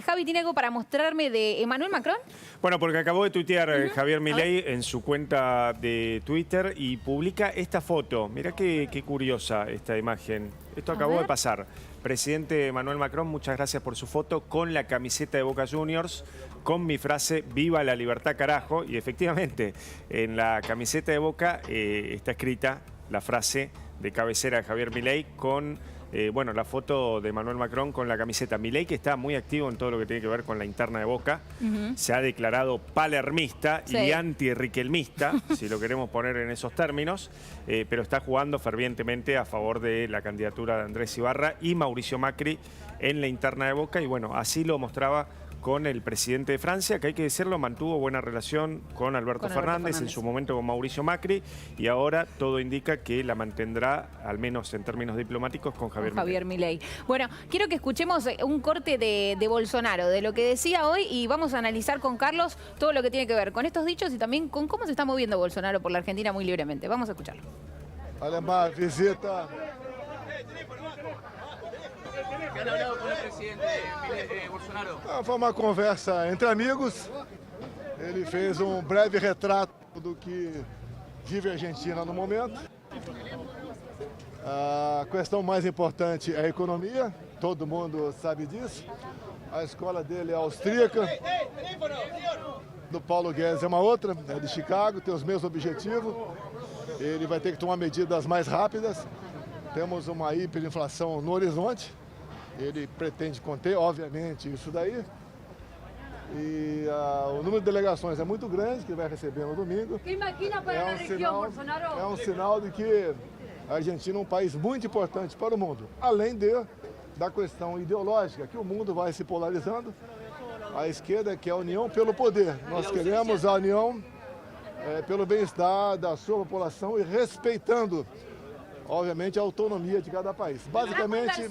Javi, ¿tiene algo para mostrarme de Emmanuel Macron? Bueno, porque acabó de tuitear Javier Milei en su cuenta de Twitter y publica esta foto. Mirá qué curiosa esta imagen. Esto acabó de pasar. Presidente Emmanuel Macron, muchas gracias por su foto con la camiseta de Boca Juniors, con mi frase "Viva la libertad, carajo". Y efectivamente, en la camiseta de Boca está escrita la frase de cabecera de Javier Milei con... bueno, la foto de Emmanuel Macron con la camiseta. Milei, que está muy activo en todo lo que tiene que ver con la interna de Boca, se ha declarado palermista y anti-riquelmista, si lo queremos poner en esos términos, pero está jugando fervientemente a favor de la candidatura de Andrés Ibarra y Mauricio Macri en la interna de Boca. Y bueno, así lo mostraba con el presidente de Francia, que hay que decirlo, mantuvo buena relación con Alberto Fernández, en su momento con Mauricio Macri, y ahora todo indica que la mantendrá, al menos en términos diplomáticos, con Javier Milei. Bueno, quiero que escuchemos un corte de Bolsonaro, de lo que decía hoy, y vamos a analizar con Carlos todo lo que tiene que ver con estos dichos y también con cómo se está moviendo Bolsonaro por la Argentina muy libremente. Vamos a escucharlo. Alemã, visita... ¿Qué han hablado con el presidente Bolsonaro? Foi uma conversa entre amigos. Ele fez breve retrato do que vive a Argentina no momento. A questão mais importante é a economia, todo mundo sabe disso. A escola dele é austríaca. Do Paulo Guedes é uma outra, é de Chicago, tem os mesmos objetivos. Ele vai ter que tomar medidas mais rápidas. Temos uma hiperinflação no horizonte. Ele pretende conter, obviamente, isso daí. E o número de delegações é muito grande, que ele vai receber no domingo. ¿Qué imagina para la región, Bolsonaro? É um sinal de que a Argentina é um país muito importante para o mundo. Além da questão ideológica, que o mundo vai se polarizando. A esquerda quer a união pelo poder. Nós queremos a união pelo bem-estar da sua população e respeitando, obviamente, a autonomia de cada país. Basicamente...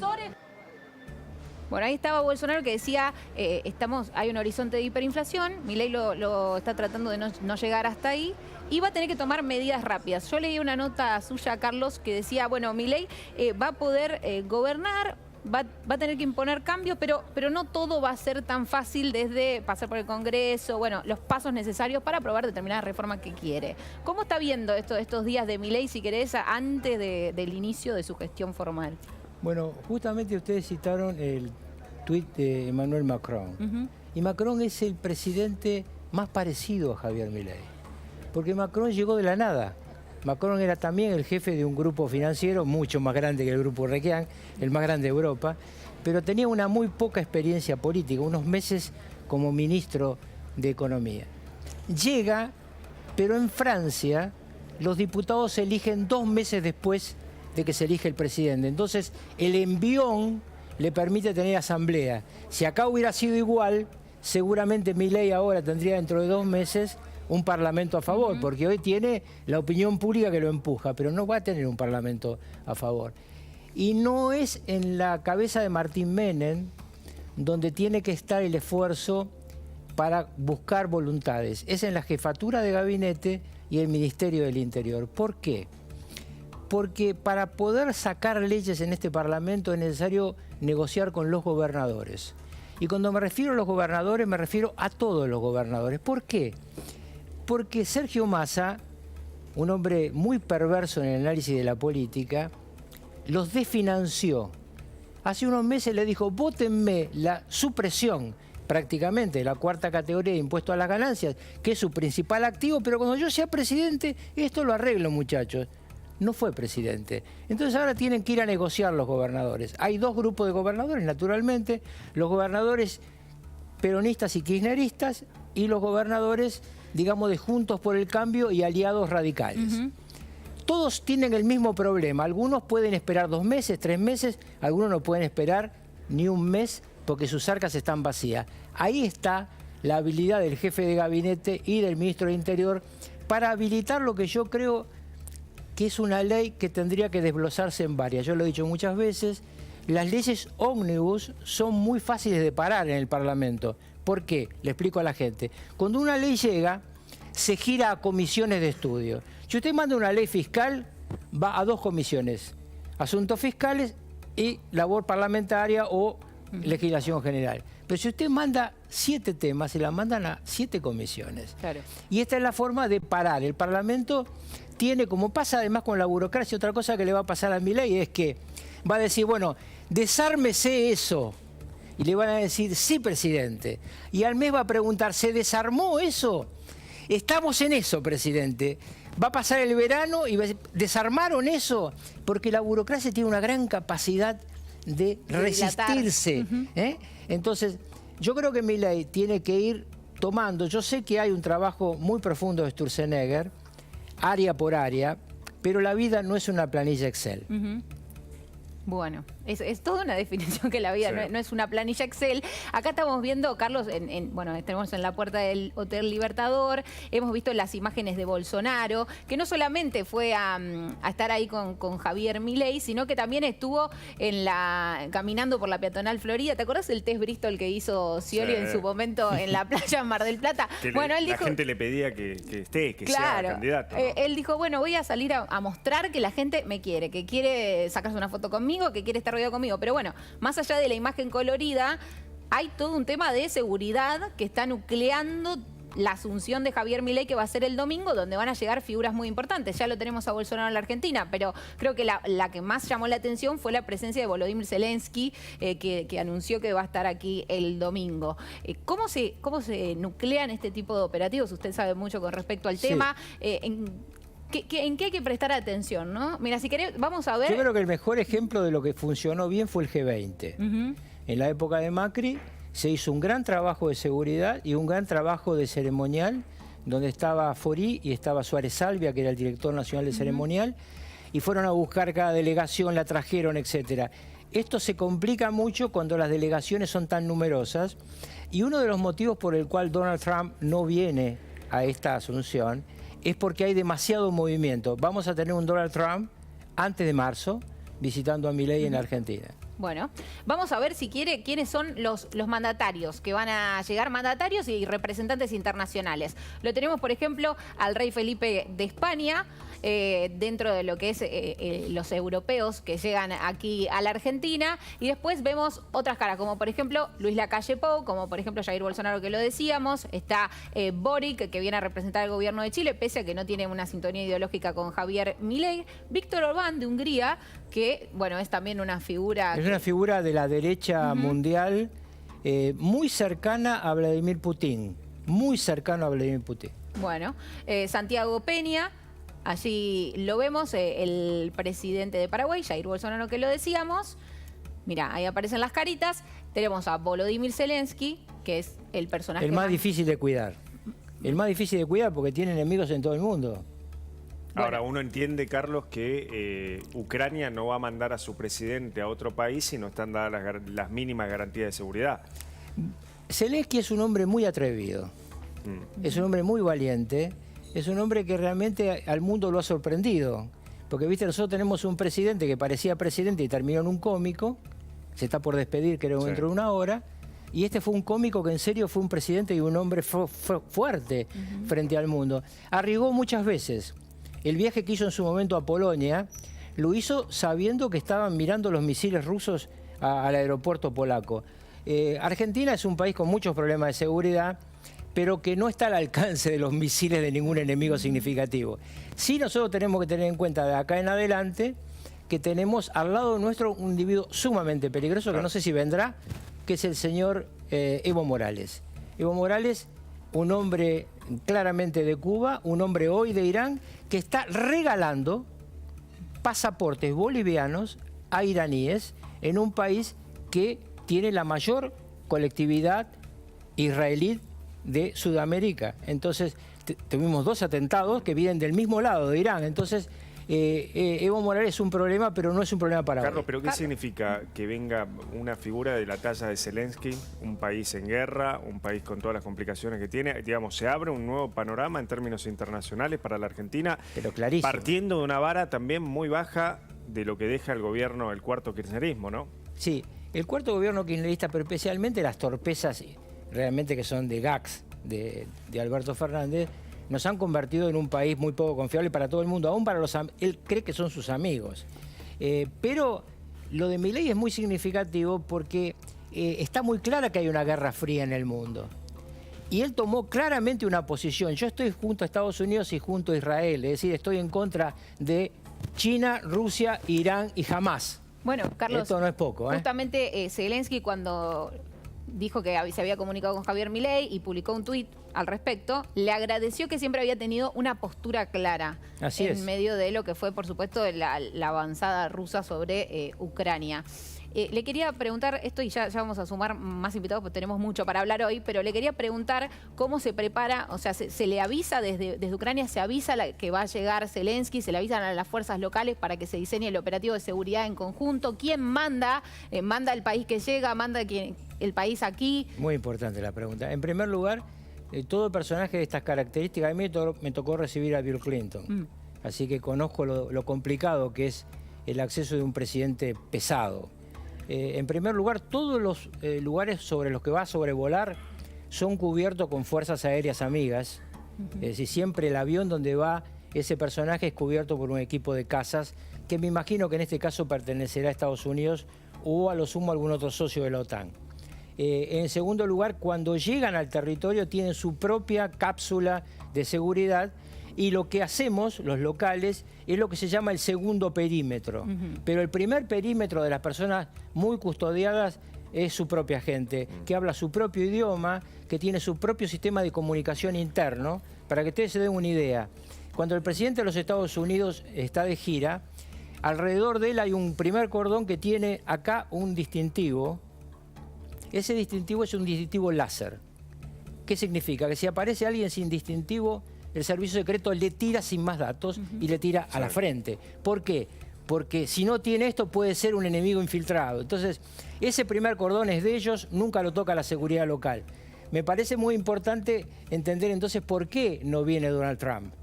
Bueno, ahí estaba Bolsonaro que decía, hay un horizonte de hiperinflación, Milei lo está tratando de no llegar hasta ahí y va a tener que tomar medidas rápidas. Yo leí una nota suya, Carlos, que decía, bueno, Milei va a poder gobernar, va a tener que imponer cambios, pero no todo va a ser tan fácil desde pasar por el Congreso, bueno, los pasos necesarios para aprobar determinada reforma que quiere. ¿Cómo está viendo estos días de Milei, si querés, antes del inicio de su gestión formal? Bueno, justamente ustedes citaron el tuit de Emmanuel Macron. Y Macron es el presidente más parecido a Javier Milei. Porque Macron llegó de la nada. Macron era también el jefe de un grupo financiero mucho más grande que el grupo Requián, el más grande de Europa, pero tenía una muy poca experiencia política, unos meses como ministro de Economía. Llega, pero en Francia los diputados se eligen 2 meses después de que se elige el presidente. Entonces, el envión le permite tener asamblea. Si acá hubiera sido igual, seguramente Milei ahora tendría dentro de 2 meses un parlamento a favor, porque hoy tiene la opinión pública que lo empuja, pero no va a tener un parlamento a favor. Y no es en la cabeza de Martín Menem donde tiene que estar el esfuerzo para buscar voluntades. Es en la jefatura de gabinete y el Ministerio del Interior. ¿Por qué? Porque para poder sacar leyes en este Parlamento es necesario negociar con los gobernadores. Y cuando me refiero a los gobernadores, me refiero a todos los gobernadores. ¿Por qué? Porque Sergio Massa, un hombre muy perverso en el análisis de la política, los desfinanció. Hace unos meses le dijo, vótenme la supresión, prácticamente, la 4ª categoría de impuesto a las ganancias, que es su principal activo, pero cuando yo sea presidente, esto lo arreglo, muchachos. No fue presidente. Entonces ahora tienen que ir a negociar los gobernadores. Hay 2 grupos de gobernadores, naturalmente, los gobernadores peronistas y kirchneristas y los gobernadores, digamos, de Juntos por el Cambio y aliados radicales. Todos tienen el mismo problema. Algunos pueden esperar 2 meses, 3 meses, algunos no pueden esperar ni un mes porque sus arcas están vacías. Ahí está la habilidad del jefe de gabinete y del ministro de Interior para habilitar lo que yo creo que es una ley que tendría que desglosarse en varias. Yo lo he dicho muchas veces, las leyes ómnibus son muy fáciles de parar en el Parlamento. ¿Por qué? Le explico a la gente. Cuando una ley llega, se gira a comisiones de estudio. Si usted manda una ley fiscal, va a 2 comisiones. Asuntos fiscales y labor parlamentaria o legislación general. Pero si usted manda 7 temas, se la mandan a 7 comisiones. Claro. Y esta es la forma de parar. El Parlamento tiene, como pasa además con la burocracia, otra cosa que le va a pasar a Milei es que va a decir, bueno, desármese eso. Y le van a decir, sí, presidente. Y al mes va a preguntar, ¿se desarmó eso? Estamos en eso, presidente. Va a pasar el verano y ¿desarmaron eso? Porque la burocracia tiene una gran capacidad de resistirse. Entonces, yo creo que Milei tiene que ir tomando. Yo sé que hay un trabajo muy profundo de Sturzenegger, área por área, pero la vida no es una planilla Excel. Bueno, es toda una definición que la vida no es una planilla Excel. Acá estamos viendo, Carlos, bueno, tenemos en la puerta del Hotel Libertador, hemos visto las imágenes de Bolsonaro, que no solamente fue a estar ahí con Javier Milei, sino que también estuvo caminando por la peatonal Florida. ¿Te acuerdas del test Bristol que hizo Scioli en su momento en la playa en Mar del Plata? Bueno, él dijo, la gente le pedía que sea candidato, ¿no? Él dijo, bueno, voy a salir a mostrar que la gente me quiere, que quiere sacarse una foto conmigo, que quiere estar rodeado conmigo. Pero bueno, más allá de la imagen colorida, hay todo un tema de seguridad que está nucleando la asunción de Javier Milei, que va a ser el domingo, donde van a llegar figuras muy importantes. Ya lo tenemos a Bolsonaro en la Argentina, pero creo que la que más llamó la atención fue la presencia de Volodymyr Zelensky, que anunció que va a estar aquí el domingo. ¿Cómo se nuclean este tipo de operativos? Usted sabe mucho con respecto al tema. ¿En qué hay que prestar atención, no? Mira, si querés, vamos a ver. Yo creo que el mejor ejemplo de lo que funcionó bien fue el G20. En la época de Macri se hizo un gran trabajo de seguridad y un gran trabajo de ceremonial, donde estaba Forí y estaba Suárez Salvia, que era el director nacional de ceremonial, y fueron a buscar cada delegación, la trajeron, etcétera. Esto se complica mucho cuando las delegaciones son tan numerosas, y uno de los motivos por el cual Donald Trump no viene a esta asunción es porque hay demasiado movimiento. Vamos a tener un Donald Trump antes de marzo visitando a Milei en Argentina. Bueno, vamos a ver si quiere quiénes son los mandatarios que van a llegar, mandatarios y representantes internacionales. Lo tenemos, por ejemplo, al rey Felipe de España, dentro de lo que es los europeos que llegan aquí a la Argentina, y después vemos otras caras, como por ejemplo Luis Lacalle Pou, como por ejemplo Jair Bolsonaro, que lo decíamos, está Boric, que viene a representar al gobierno de Chile, pese a que no tiene una sintonía ideológica con Javier Milei, Víctor Orbán de Hungría, que bueno, es también una figura... Es una figura de la derecha mundial, muy cercana a Vladimir Putin, muy cercano a Vladimir Putin. Bueno, Santiago Peña, allí lo vemos, el presidente de Paraguay, Jair Bolsonaro, que lo decíamos. Mirá, ahí aparecen las caritas. Tenemos a Volodymyr Zelensky, que es el personaje el más difícil de cuidar. El más difícil de cuidar porque tiene enemigos en todo el mundo. Ahora, uno entiende, Carlos, que Ucrania no va a mandar a su presidente a otro país si no están dadas las mínimas garantías de seguridad. Zelensky es un hombre muy atrevido, es un hombre muy valiente, es un hombre que realmente al mundo lo ha sorprendido. Porque, viste, nosotros tenemos un presidente que parecía presidente y terminó en un cómico, se está por despedir, creo, dentro de una hora, y este fue un cómico que en serio fue un presidente y un hombre fuerte frente al mundo. Arriesgó muchas veces. El viaje que hizo en su momento a Polonia, lo hizo sabiendo que estaban mirando los misiles rusos al aeropuerto polaco. Argentina es un país con muchos problemas de seguridad, pero que no está al alcance de los misiles de ningún enemigo significativo. Sí, nosotros tenemos que tener en cuenta de acá en adelante que tenemos al lado nuestro un individuo sumamente peligroso, que no sé si vendrá, que es el señor Evo Morales. Evo Morales, un hombre claramente de Cuba, un hombre hoy de Irán, que está regalando pasaportes bolivianos a iraníes en un país que tiene la mayor colectividad israelí de Sudamérica. Entonces, tuvimos 2 atentados que vienen del mismo lado de Irán. Entonces, Evo Morales es un problema, pero no es un problema para Carlos, ¿pero qué significa que venga una figura de la talla de Zelensky, un país en guerra, un país con todas las complicaciones que tiene? Digamos, se abre un nuevo panorama en términos internacionales para la Argentina, pero clarísimo, partiendo de una vara también muy baja de lo que deja el gobierno, el cuarto kirchnerismo, ¿no? Sí, el cuarto gobierno kirchnerista, pero especialmente las torpezas realmente que son de gags de Alberto Fernández, nos han convertido en un país muy poco confiable para todo el mundo, aún para los él cree que son sus amigos. Pero lo de Milei es muy significativo porque está muy clara que hay una guerra fría en el mundo. Y él tomó claramente una posición. Yo estoy junto a Estados Unidos y junto a Israel, es decir, estoy en contra de China, Rusia, Irán y Hamás. Bueno, Carlos, esto no es poco, ¿eh? Justamente Zelensky, cuando dijo que se había comunicado con Javier Milei y publicó un tuit al respecto, le agradeció que siempre había tenido una postura clara en medio de lo que fue, por supuesto, la avanzada rusa sobre Ucrania. Le quería preguntar esto, y ya vamos a sumar más invitados porque tenemos mucho para hablar hoy, pero le quería preguntar cómo se prepara, o sea, se le avisa desde Ucrania, se avisa que va a llegar Zelensky, se le avisan a las fuerzas locales para que se diseñe el operativo de seguridad en conjunto. ¿Quién manda? ¿Manda el país que llega? ¿Manda el país aquí? Muy importante la pregunta. En primer lugar, todo personaje de estas características, a mí me tocó recibir a Bill Clinton, así que conozco lo complicado que es el acceso de un presidente pesado. En primer lugar, todos los lugares sobre los que va a sobrevolar son cubiertos con fuerzas aéreas amigas. Es decir, siempre el avión donde va ese personaje es cubierto por un equipo de cazas que me imagino que en este caso pertenecerá a Estados Unidos o a lo sumo a algún otro socio de la OTAN. En segundo lugar, cuando llegan al territorio tienen su propia cápsula de seguridad. Y lo que hacemos, los locales, es lo que se llama el segundo perímetro. Pero el primer perímetro de las personas muy custodiadas es su propia gente, que habla su propio idioma, que tiene su propio sistema de comunicación interno. Para que ustedes se den una idea, cuando el presidente de los Estados Unidos está de gira, alrededor de él hay un primer cordón que tiene acá un distintivo. Ese distintivo es un distintivo láser. ¿Qué significa? Que si aparece alguien sin distintivo, el servicio secreto le tira sin más datos y le tira a la frente. ¿Por qué? Porque si no tiene esto puede ser un enemigo infiltrado. Entonces, ese primer cordón es de ellos, nunca lo toca la seguridad local. Me parece muy importante entender entonces por qué no viene Donald Trump.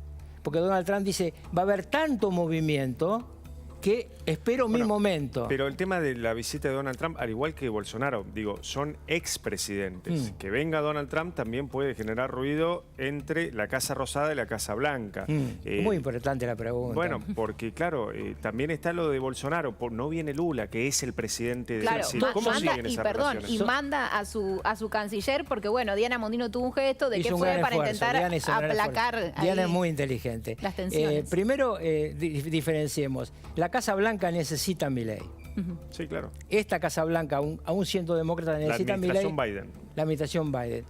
Porque Donald Trump dice, va a haber tanto movimiento que espero mi momento. Pero el tema de la visita de Donald Trump, al igual que Bolsonaro, digo, son expresidentes. Que venga Donald Trump también puede generar ruido entre la Casa Rosada y la Casa Blanca. Muy importante la pregunta. Bueno, porque claro, también está lo de Bolsonaro. No viene Lula, que es el presidente de Brasil. ¿Cómo siguen esas relaciones? Y manda a su canciller, porque bueno, Diana Mondino tuvo un gesto de que fue para intentar aplacar Diana es muy inteligente. Las tensiones. Primero, diferenciemos. La Casa Blanca necesita a Milei. Sí, claro. Esta Casa Blanca, aún siendo demócrata, necesita a Milei. La administración Biden.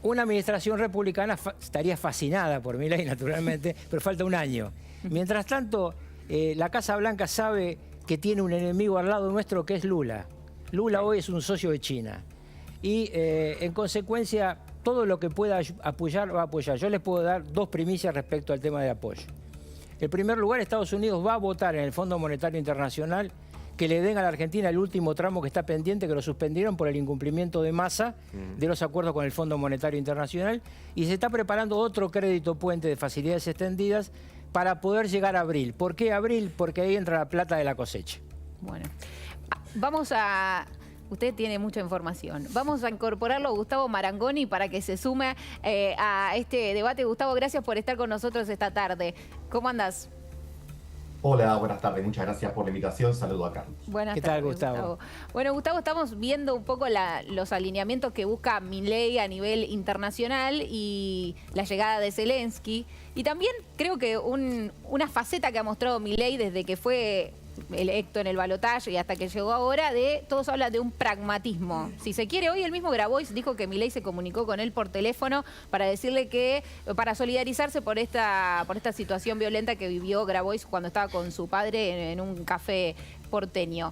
Una administración republicana estaría fascinada por Milei, naturalmente, pero falta un año. Mientras tanto, la Casa Blanca sabe que tiene un enemigo al lado nuestro que es Lula. Lula hoy es un socio de China. Y en consecuencia, todo lo que pueda apoyar, va a apoyar. Yo les puedo dar dos primicias respecto al tema de apoyo. En primer lugar, Estados Unidos va a votar en el Fondo Monetario Internacional que le den a la Argentina el último tramo que está pendiente, que lo suspendieron por el incumplimiento de masa de los acuerdos con el Fondo Monetario Internacional, y se está preparando otro crédito puente de facilidades extendidas para poder llegar a abril. ¿Por qué abril? Porque ahí entra la plata de la cosecha. Bueno, vamos a... Usted tiene mucha información. Vamos a incorporarlo a Gustavo Marangoni para que se sume a este debate. Gustavo, gracias por estar con nosotros esta tarde. ¿Cómo andás? Hola, buenas tardes. Muchas gracias por la invitación. Saludo a Carlos. Buenas tardes, Gustavo. Bueno, Gustavo, estamos viendo un poco los alineamientos que busca Milei a nivel internacional y la llegada de Zelensky. Y también creo que una faceta que ha mostrado Milei desde que fue electo en el balotaje y hasta que llegó ahora, todos hablan de un pragmatismo. Si se quiere, hoy el mismo Grabois dijo que Milei se comunicó con él por teléfono para decirle para solidarizarse por esta situación violenta que vivió Grabois cuando estaba con su padre en un café porteño.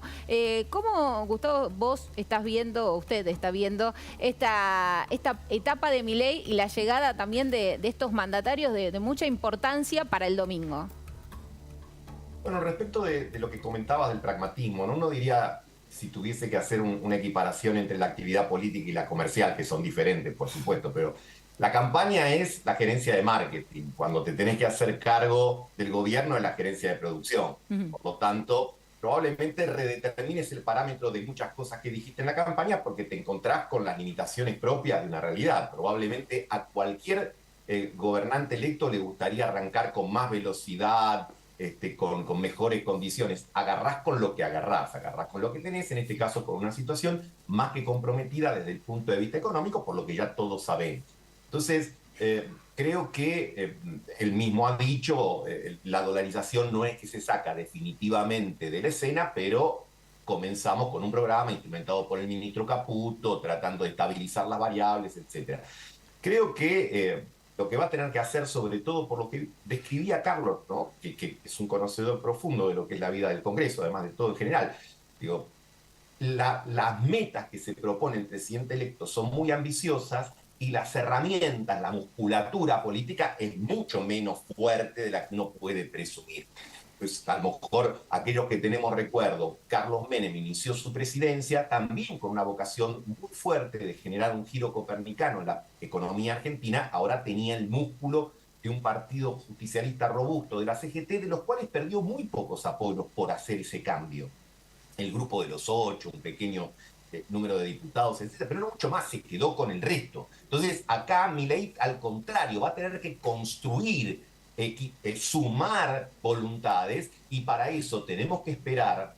¿Cómo, Gustavo, usted está viendo esta etapa de Milei y la llegada también de estos mandatarios de mucha importancia para el domingo? Bueno, respecto de lo que comentabas del pragmatismo, ¿no? Uno diría, si tuviese que hacer una equiparación entre la actividad política y la comercial, que son diferentes, por supuesto, pero la campaña es la gerencia de marketing. Cuando te tenés que hacer cargo del gobierno es la gerencia de producción. Por lo tanto, probablemente redetermines el parámetro de muchas cosas que dijiste en la campaña porque te encontrás con las limitaciones propias de una realidad. Probablemente a cualquier gobernante electo le gustaría arrancar con más velocidad, con mejores condiciones. Agarrás con lo que agarrás con lo que tenés, en este caso con una situación más que comprometida desde el punto de vista económico, por lo que ya todos sabemos. Entonces, creo que él mismo ha dicho, la dolarización no es que se saca definitivamente de la escena, pero comenzamos con un programa implementado por el ministro Caputo, tratando de estabilizar las variables, etc. Creo que lo que va a tener que hacer, sobre todo por lo que describía Carlos, ¿no? que es un conocedor profundo de lo que es la vida del Congreso, además de todo en general, digo, las metas que se propone el presidente electo son muy ambiciosas y las herramientas, la musculatura política es mucho menos fuerte de la que uno puede presumir. Pues a lo mejor aquellos que tenemos recuerdo, Carlos Menem inició su presidencia también con una vocación muy fuerte de generar un giro copernicano en la economía argentina. Ahora tenía el músculo de un partido justicialista robusto de la CGT, de los cuales perdió muy pocos apoyos por hacer ese cambio. El grupo de los 8, un pequeño número de diputados, etcétera, pero no mucho más, se quedó con el resto. Entonces acá Milei, al contrario, va a tener que construir, sumar voluntades, y para eso tenemos que esperar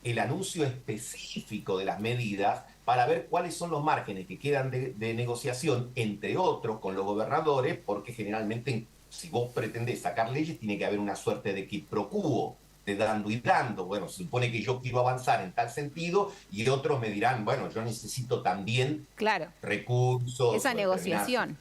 el anuncio específico de las medidas para ver cuáles son los márgenes que quedan de negociación, entre otros con los gobernadores, porque generalmente si vos pretendés sacar leyes tiene que haber una suerte de quid pro quo, de dando y dando. Bueno, se supone que yo quiero avanzar en tal sentido y otros me dirán, bueno, yo necesito también recursos. Esa negociación.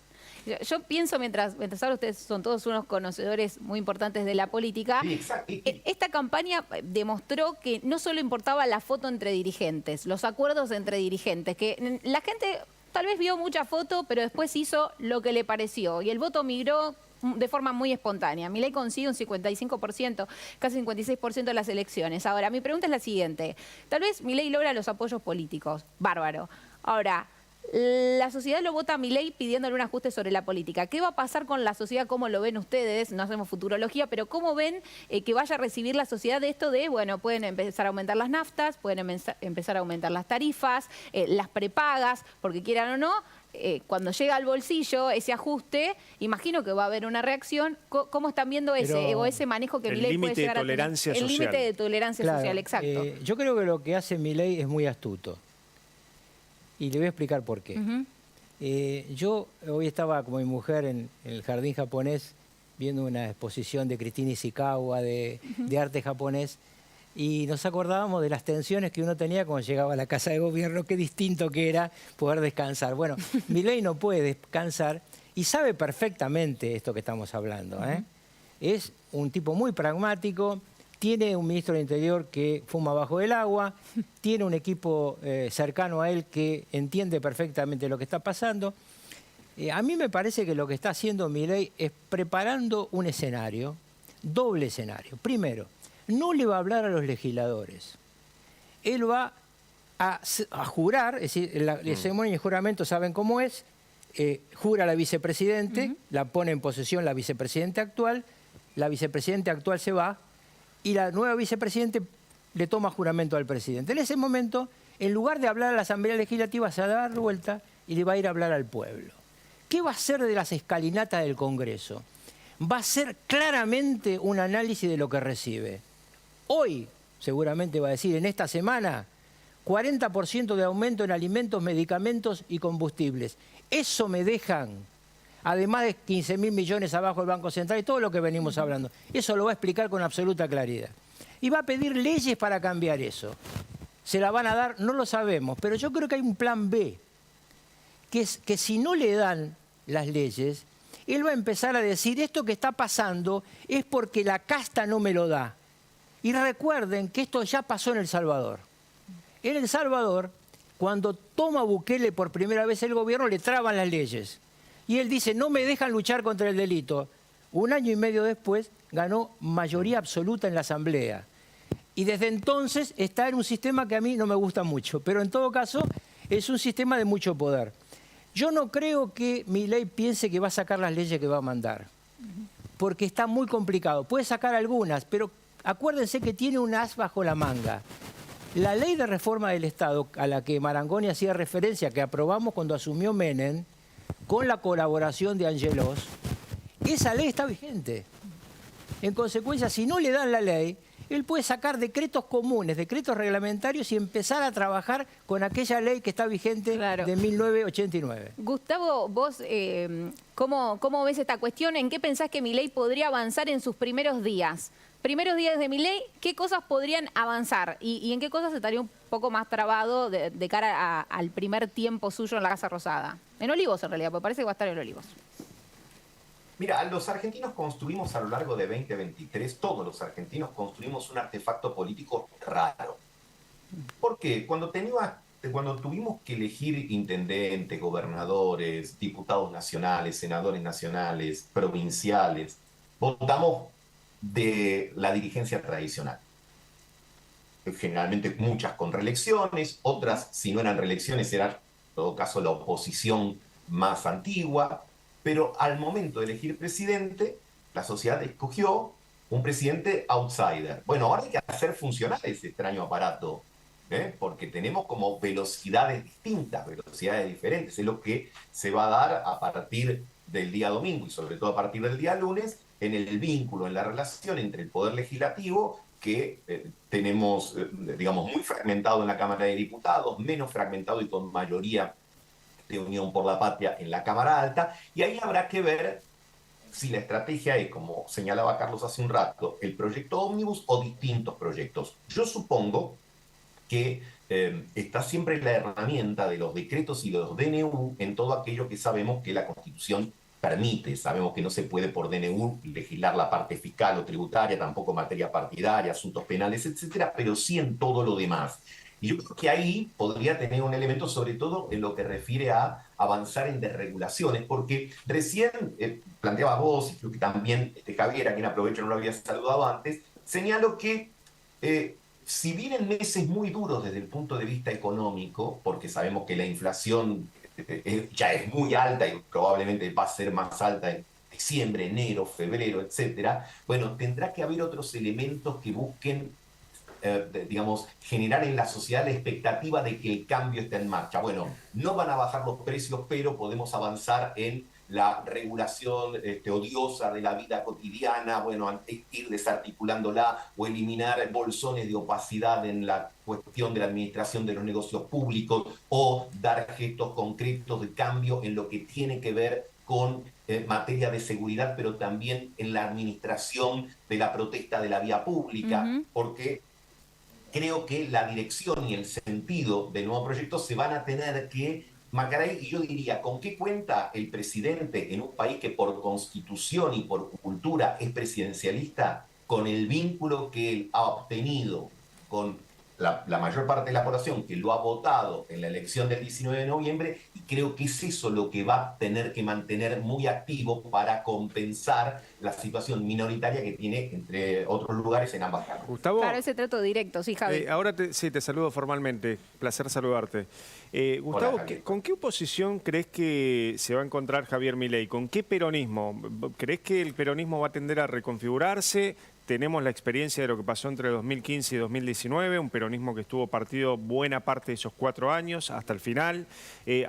Yo pienso, mientras ahora ustedes son todos unos conocedores muy importantes de la política, sí, exacto. Esta campaña demostró que no solo importaba la foto entre dirigentes, los acuerdos entre dirigentes, que la gente tal vez vio mucha foto, pero después hizo lo que le pareció y el voto migró de forma muy espontánea. Milei consigue un 55%, casi 56% de las elecciones. Ahora, mi pregunta es la siguiente. Tal vez Milei logra los apoyos políticos. Bárbaro. Ahora, la sociedad lo vota a Milei pidiéndole un ajuste sobre la política. ¿Qué va a pasar con la sociedad? ¿Cómo lo ven ustedes? No hacemos futurología, pero ¿cómo ven que vaya a recibir la sociedad de esto de, bueno, pueden empezar a aumentar las naftas, pueden empezar a aumentar las tarifas, las prepagas, porque quieran o no, cuando llega al bolsillo ese ajuste, imagino que va a haber una reacción. ¿Cómo están viendo ese manejo que Milei puede llegar a tener? El límite de tolerancia social, exacto. Yo creo que lo que hace Milei es muy astuto. Y le voy a explicar por qué. Yo hoy estaba con mi mujer en el jardín japonés viendo una exposición de Christine Ishikawa de arte japonés y nos acordábamos de las tensiones que uno tenía cuando llegaba a la casa de gobierno, qué distinto que era poder descansar. Bueno, Milei no puede descansar y sabe perfectamente esto que estamos hablando. Es un tipo muy pragmático. Tiene un ministro del Interior que fuma bajo el agua, tiene un equipo cercano a él que entiende perfectamente lo que está pasando. A mí me parece que lo que está haciendo Milei es preparando un escenario, doble escenario. Primero, no le va a hablar a los legisladores. Él va a jurar, es decir, la ceremonia de juramento saben cómo es, jura a la vicepresidente, la pone en posesión la vicepresidenta actual se va, y la nueva vicepresidente le toma juramento al presidente. En ese momento, en lugar de hablar a la Asamblea Legislativa, se va a dar vuelta y le va a ir a hablar al pueblo. ¿Qué va a hacer de las escalinatas del Congreso? Va a ser claramente un análisis de lo que recibe. Hoy, seguramente va a decir, en esta semana, 40% de aumento en alimentos, medicamentos y combustibles. Eso me dejan, además de 15.000 millones abajo del Banco Central y todo lo que venimos hablando. Eso lo va a explicar con absoluta claridad. Y va a pedir leyes para cambiar eso. ¿Se la van a dar? No lo sabemos, pero yo creo que hay un plan B, que es que si no le dan las leyes, él va a empezar a decir, esto que está pasando es porque la casta no me lo da. Y recuerden que esto ya pasó en El Salvador. En El Salvador, cuando toma Bukele por primera vez el gobierno, le traban las leyes. Y él dice, no me dejan luchar contra el delito. Un año y medio después ganó mayoría absoluta en la Asamblea. Y desde entonces está en un sistema que a mí no me gusta mucho, pero en todo caso es un sistema de mucho poder. Yo no creo que Milei piense que va a sacar las leyes que va a mandar, porque está muy complicado. Puede sacar algunas, pero acuérdense que tiene un as bajo la manga. La ley de reforma del Estado, a la que Marangoni hacía referencia, que aprobamos cuando asumió Menem, con la colaboración de Angelos, esa ley está vigente. En consecuencia, si no le dan la ley, él puede sacar decretos comunes, decretos reglamentarios y empezar a trabajar con aquella ley que está vigente Claro. de 1989. Gustavo, vos, ¿cómo ves esta cuestión? ¿En qué pensás que Milei podría avanzar en sus primeros días? Primeros días de Milei, ¿qué cosas podrían avanzar? ¿Y en qué cosas estaría un poco más trabado de cara al primer tiempo suyo en la Casa Rosada? En Olivos, en realidad, porque parece que va a estar en Olivos. Mira, los argentinos construimos a lo largo de 2023, todos los argentinos construimos un artefacto político raro. ¿Por qué? Cuando tuvimos que elegir intendentes, gobernadores, diputados nacionales, senadores nacionales, provinciales, votamos de la dirigencia tradicional. Generalmente muchas con reelecciones, otras, si no eran reelecciones, eran en todo caso la oposición más antigua. Pero al momento de elegir presidente, la sociedad escogió un presidente outsider. Bueno, ahora hay que hacer funcionar ese extraño aparato, porque tenemos como velocidades distintas, velocidades diferentes. Es lo que se va a dar a partir del día domingo y sobre todo a partir del día lunes en el vínculo, en la relación entre el Poder Legislativo, que tenemos, digamos, muy fragmentado en la Cámara de Diputados, menos fragmentado y con mayoría de Unión por la Patria en la Cámara Alta, y ahí habrá que ver si la estrategia es, como señalaba Carlos hace un rato, el proyecto ómnibus o distintos proyectos. Yo supongo que está siempre la herramienta de los decretos y de los DNU en todo aquello que sabemos que la Constitución permite. Sabemos que no se puede por DNU legislar la parte fiscal o tributaria, tampoco materia partidaria, asuntos penales, etcétera, pero sí en todo lo demás. Y yo creo que ahí podría tener un elemento, sobre todo en lo que refiere a avanzar en desregulaciones, porque recién planteabas vos, y creo que también Javier, a quien aprovecho no lo había saludado antes, señaló que si vienen meses muy duros desde el punto de vista económico, porque sabemos que la inflación ya es muy alta y probablemente va a ser más alta en diciembre, enero, febrero, etcétera, bueno, tendrá que haber otros elementos que busquen digamos, generar en la sociedad la expectativa de que el cambio esté en marcha. Bueno, no van a bajar los precios, pero podemos avanzar en la regulación odiosa de la vida cotidiana, bueno, ir desarticulándola o eliminar bolsones de opacidad en la cuestión de la administración de los negocios públicos o dar gestos concretos de cambio en lo que tiene que ver con materia de seguridad, pero también en la administración de la protesta de la vía pública, porque creo que la dirección y el sentido del nuevo proyecto se van a tener que marcar ahí. Y yo diría, ¿con qué cuenta el presidente en un país que por constitución y por cultura es presidencialista? Con el vínculo que él ha obtenido con la mayor parte de la población que lo ha votado en la elección del 19 de noviembre, y creo que es eso lo que va a tener que mantener muy activo para compensar la situación minoritaria que tiene, entre otros lugares, en ambas cámaras. Gustavo. Claro, ese trato directo, sí, Javi. Ahora sí, te saludo formalmente. Placer saludarte. Gustavo, Hola, ¿con qué oposición crees que se va a encontrar Javier Milei? ¿Con qué peronismo? ¿Crees que el peronismo va a tender a reconfigurarse? Tenemos la experiencia de lo que pasó entre 2015 y 2019, un peronismo que estuvo partido buena parte de esos 4 años hasta el final.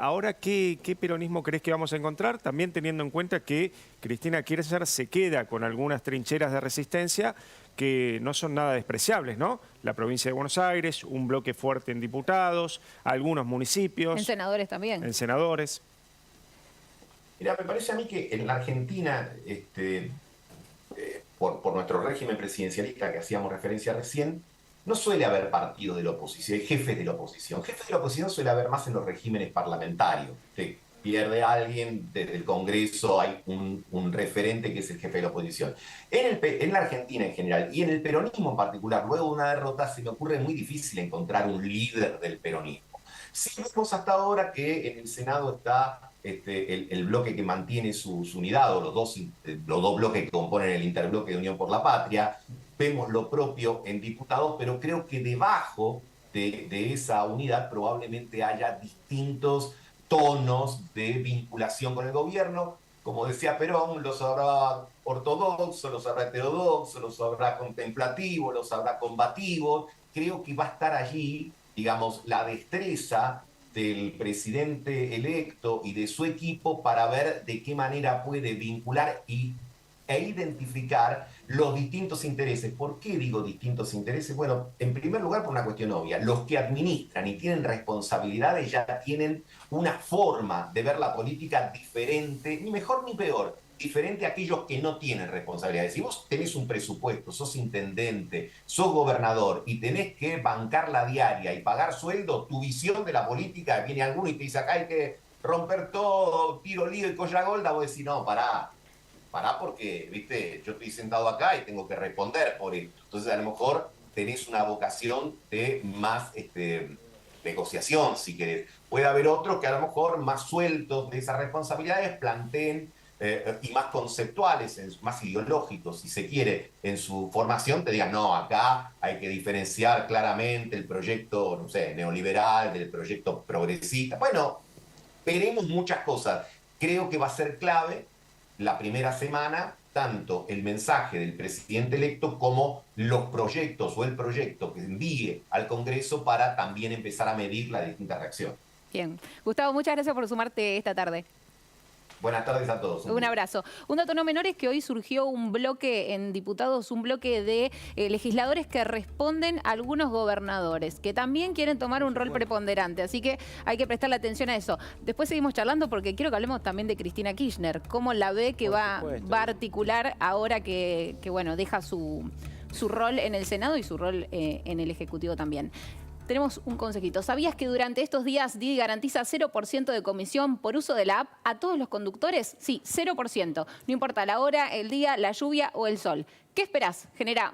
Ahora, ¿qué peronismo crees que vamos a encontrar? También teniendo en cuenta que Cristina Kirchner se queda con algunas trincheras de resistencia que no son nada despreciables, ¿no? La provincia de Buenos Aires, un bloque fuerte en diputados, algunos municipios. En senadores también. En senadores. Mira, me parece a mí que en la Argentina, por nuestro régimen presidencialista que hacíamos referencia recién, no suele haber partidos de la oposición, jefes de la oposición. Jefes de la oposición suele haber más en los regímenes parlamentarios. Te pierde alguien desde el Congreso, hay un referente que es el jefe de la oposición. En la Argentina en general y en el peronismo en particular, luego de una derrota, se me ocurre muy difícil encontrar un líder del peronismo. Sí vemos hasta ahora que en el Senado está el bloque que mantiene su unidad, o los dos bloques que componen el interbloque de Unión por la Patria. Vemos lo propio en diputados, pero creo que debajo de esa unidad probablemente haya distintos tonos de vinculación con el gobierno. Como decía Perón, los habrá ortodoxos, los habrá heterodoxos, los habrá contemplativos, los habrá combativos. Creo que va a estar allí, digamos, la destreza del presidente electo y de su equipo para ver de qué manera puede vincular y e identificar los distintos intereses. ¿Por qué digo distintos intereses? Bueno, en primer lugar por una cuestión obvia. Los que administran y tienen responsabilidades ya tienen una forma de ver la política diferente, ni mejor ni peor, diferente a aquellos que no tienen responsabilidades. Si vos tenés un presupuesto, sos intendente, sos gobernador y tenés que bancar la diaria y pagar sueldo, tu visión de la política, viene alguno y te dice acá hay que romper todo, tiro lío y colla golda, vos decís, no, pará porque, viste, yo estoy sentado acá y tengo que responder por esto. Entonces a lo mejor tenés una vocación de más negociación, si querés. Puede haber otros que a lo mejor más sueltos de esas responsabilidades planteen y más conceptuales, más ideológicos, si se quiere, en su formación, te digan, no, acá hay que diferenciar claramente el proyecto, no sé, neoliberal del proyecto progresista. Bueno, veremos muchas cosas. Creo que va a ser clave la primera semana, tanto el mensaje del presidente electo como los proyectos o el proyecto que envíe al Congreso para también empezar a medir la distinta reacción. Bien. Gustavo, muchas gracias por sumarte esta tarde. Buenas tardes a todos. Un abrazo. Un dato no menor es que hoy surgió un bloque en diputados, un bloque de legisladores que responden a algunos gobernadores, que también quieren tomar un rol preponderante. Así que hay que prestarle atención a eso. Después seguimos charlando porque quiero que hablemos también de Cristina Kirchner. ¿Cómo la ve que va a articular ahora que bueno, deja su rol en el Senado y su rol en el Ejecutivo también? Tenemos un consejito. ¿Sabías que durante estos días Didi garantiza 0% de comisión por uso de la app a todos los conductores? Sí, 0%. No importa la hora, el día, la lluvia o el sol. ¿Qué esperás? Genera